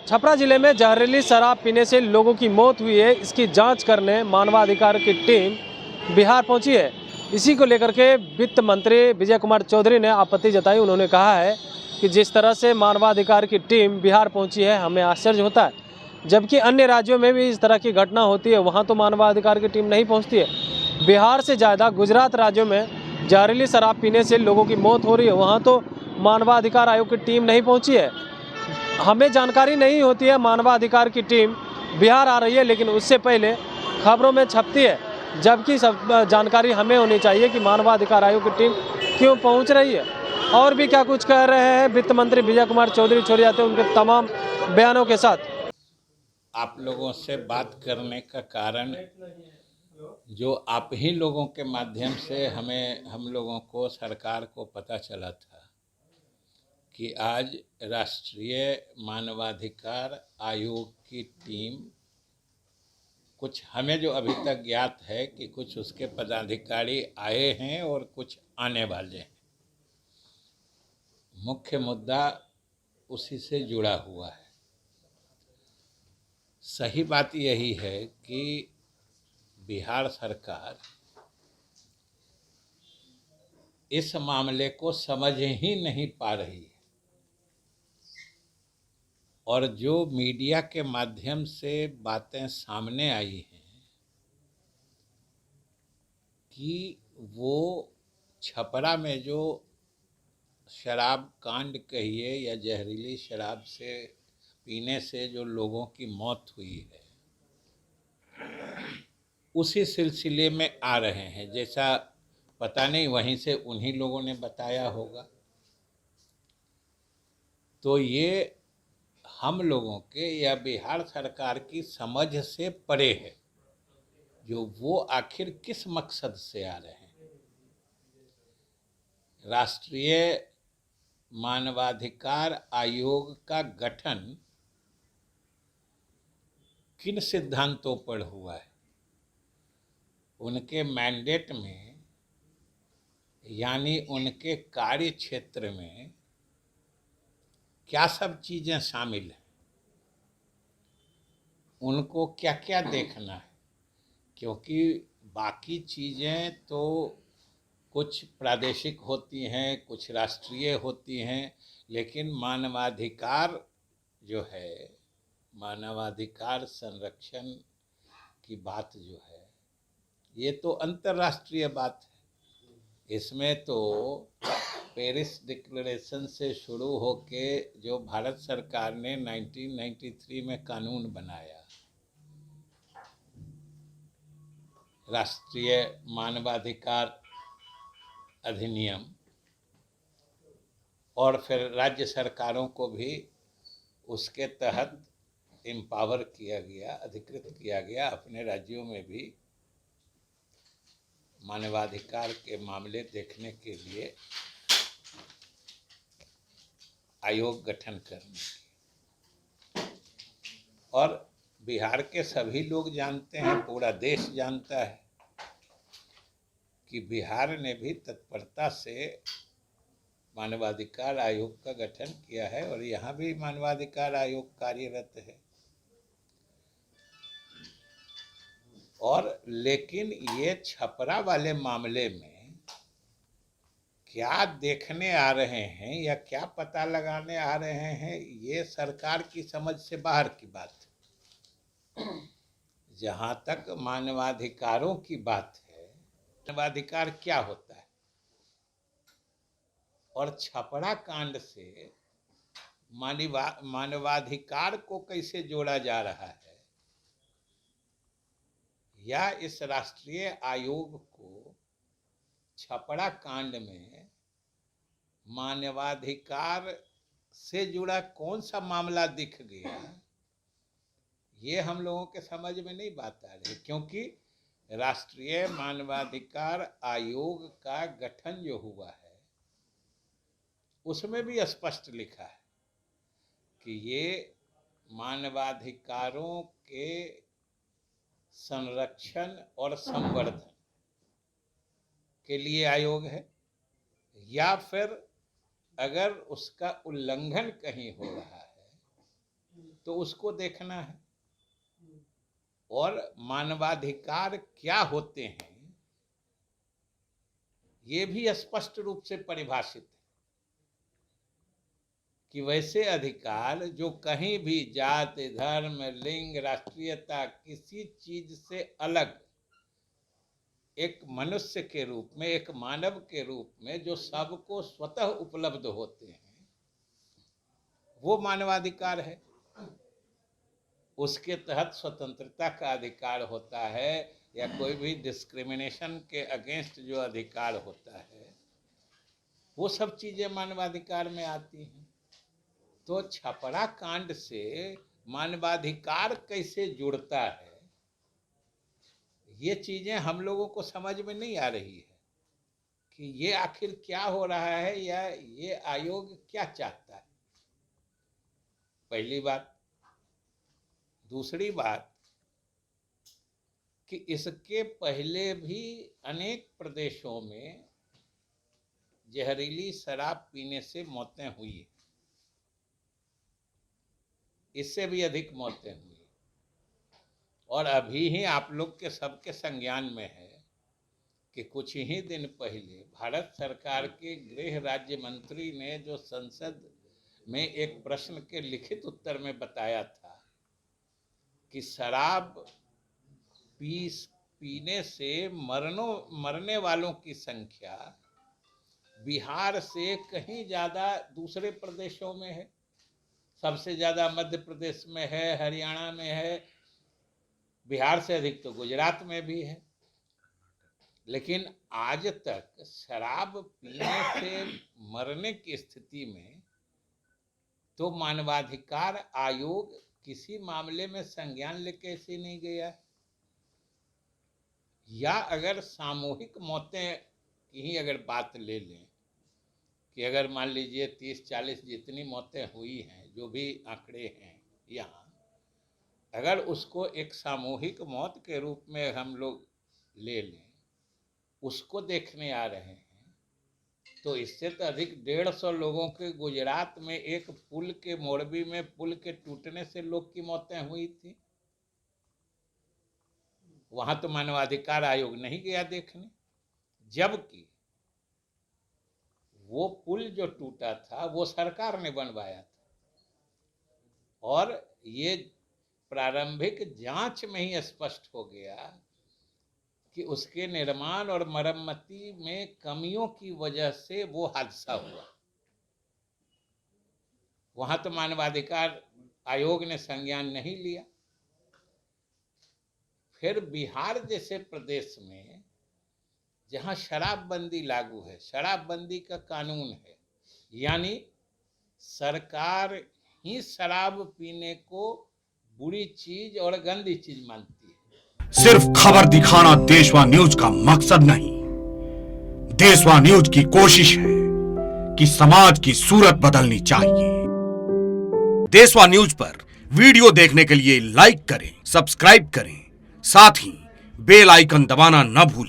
छपरा जिले में जहरीली शराब पीने से लोगों की मौत हुई है। इसकी जांच करने मानवाधिकार की टीम बिहार पहुंची है। इसी को लेकर के वित्त मंत्री विजय कुमार चौधरी ने आपत्ति जताई। उन्होंने कहा है कि जिस तरह से मानवाधिकार की टीम बिहार पहुंची है, हमें आश्चर्य होता है, जबकि अन्य राज्यों में भी इस तरह की घटना होती है, वहाँ तो मानवाधिकार की टीम नहीं पहुँचती है। बिहार से ज़्यादा गुजरात राज्यों में जहरीली शराब पीने से लोगों की मौत हो रही है, वहाँ तो मानवाधिकार आयोग की टीम नहीं पहुँची है। हमें जानकारी नहीं होती है मानवाधिकार की टीम बिहार आ रही है, लेकिन उससे पहले खबरों में छपती है, जबकि सब जानकारी हमें होनी चाहिए कि मानवाधिकार आयोग की टीम क्यों पहुंच रही है। और भी क्या कुछ कह रहे हैं वित्त मंत्री विजय कुमार चौधरी, छोड़ जाते हैं उनके तमाम बयानों के साथ। आप लोगों से बात करने का कारण जो आप ही लोगों के माध्यम से हम लोगों को, सरकार को पता चला था कि आज राष्ट्रीय मानवाधिकार आयोग की टीम, कुछ हमें जो अभी तक ज्ञात है कि कुछ उसके पदाधिकारी आए हैं और कुछ आने वाले हैं। मुख्य मुद्दा उसी से जुड़ा हुआ है। सही बात यही है कि बिहार सरकार इस मामले को समझ ही नहीं पा रही है, और जो मीडिया के माध्यम से बातें सामने आई हैं कि वो छपरा में जो शराब कांड कहिए या जहरीली शराब से पीने से जो लोगों की मौत हुई है, उसी सिलसिले में आ रहे हैं। जैसा पता नहीं वहीं से उन्हीं लोगों ने बताया होगा। तो ये हम लोगों के या बिहार सरकार की समझ से परे है, जो वो आखिर किस मकसद से आ रहे हैं। राष्ट्रीय मानवाधिकार आयोग का गठन किन सिद्धांतों पर हुआ है, उनके मैंडेट में यानी उनके कार्य क्षेत्र में क्या सब चीज़ें शामिल हैं, उनको क्या क्या देखना है। क्योंकि बाकी चीज़ें तो कुछ प्रादेशिक होती हैं, कुछ राष्ट्रीय होती हैं, लेकिन मानवाधिकार जो है, मानवाधिकार संरक्षण की बात जो है, ये तो अंतर्राष्ट्रीय बात है। इसमें तो पेरिस डिक्लेरेशन से शुरू होके जो भारत सरकार ने 1993 में कानून बनाया, राष्ट्रीय मानवाधिकार अधिनियम, और फिर राज्य सरकारों को भी उसके तहत एम्पावर किया गया, अधिकृत किया गया अपने राज्यों में भी मानवाधिकार के मामले देखने के लिए आयोग गठन करने की। और बिहार के सभी लोग जानते हैं, पूरा देश जानता है कि बिहार ने भी तत्परता से मानवाधिकार आयोग का गठन किया है और यहाँ भी मानवाधिकार आयोग कार्यरत है। और लेकिन ये छपरा वाले मामले में क्या देखने आ रहे हैं या क्या पता लगाने आ रहे हैं, ये सरकार की समझ से बाहर की बात है। जहाँ तक मानवाधिकारों की बात है, मानवाधिकार क्या होता है और छपरा कांड से मानवाधिकार को कैसे जोड़ा जा रहा है, या इस राष्ट्रीय आयोग को छपरा कांड में मानवाधिकार से जुड़ा कौन सा मामला दिख गया, ये हम लोगों के समझ में नहीं बात आ रही। क्योंकि राष्ट्रीय मानवाधिकार आयोग का गठन जो हुआ है, उसमें भी स्पष्ट लिखा है कि ये मानवाधिकारों के संरक्षण और संवर्धन के लिए आयोग है, या फिर अगर उसका उल्लंघन कहीं हो रहा है तो उसको देखना है। और मानवाधिकार क्या होते हैं ये भी स्पष्ट रूप से परिभाषित है कि वैसे अधिकार जो कहीं भी जाति, धर्म, लिंग, राष्ट्रीयता किसी चीज से अलग एक मनुष्य के रूप में, एक मानव के रूप में जो सबको स्वतः उपलब्ध होते हैं, वो मानवाधिकार है। उसके तहत स्वतंत्रता का अधिकार होता है या कोई भी डिस्क्रिमिनेशन के अगेंस्ट जो अधिकार होता है, वो सब चीजें मानवाधिकार में आती हैं। तो छपरा कांड से मानवाधिकार कैसे जुड़ता है, ये चीजें हम लोगों को समझ में नहीं आ रही है कि ये आखिर क्या हो रहा है या ये आयोग क्या चाहता है, पहली बात। दूसरी बात कि इसके पहले भी अनेक प्रदेशों में जहरीली शराब पीने से मौतें हुई, इससे भी अधिक मौतें हुई। और अभी ही आप लोग के सबके संज्ञान में है कि कुछ ही दिन पहले भारत सरकार के गृह राज्य मंत्री ने जो संसद में एक प्रश्न के लिखित उत्तर में बताया था कि शराब पीने से मरने वालों की संख्या बिहार से कहीं ज़्यादा दूसरे प्रदेशों में है। सबसे ज़्यादा मध्य प्रदेश में है, हरियाणा में है, बिहार से अधिक तो गुजरात में भी है। लेकिन आज तक शराब पीने से मरने की स्थिति में तो मानवाधिकार आयोग किसी मामले में संज्ञान लेके ऐसे नहीं गया। या अगर सामूहिक मौतें की ही अगर बात ले लें कि अगर मान लीजिए 30-40 जितनी मौतें हुई हैं, जो भी आंकड़े हैं यहाँ, अगर उसको एक सामूहिक मौत के रूप में हम लोग ले लें, उसको देखने आ रहे हैं, तो इससे तो अधिक 150 लोगों के गुजरात में एक पुल के, मोरबी में पुल के टूटने से लोग की मौतें हुई थी। वहां तो मानवाधिकार आयोग नहीं गया देखने, जबकि वो पुल जो टूटा था वो सरकार ने बनवाया था। और ये प्रारंभिक जांच में ही स्पष्ट हो गया कि उसके निर्माण और मरम्मती में कमियों की वजह से वो हादसा हुआ। वहां तो मानवाधिकार आयोग ने संज्ञान नहीं लिया। फिर बिहार जैसे प्रदेश में जहां शराबबंदी लागू है, शराबबंदी का कानून है, यानी सरकार ही शराब पीने को बुरी चीज और गंदी चीज मानती है। सिर्फ खबर दिखाना देशवा न्यूज का मकसद नहीं, देशवा न्यूज की कोशिश है कि समाज की सूरत बदलनी चाहिए। देशवा न्यूज पर वीडियो देखने के लिए लाइक करें, सब्सक्राइब करें, साथ ही बेल आइकन दबाना न भूलें।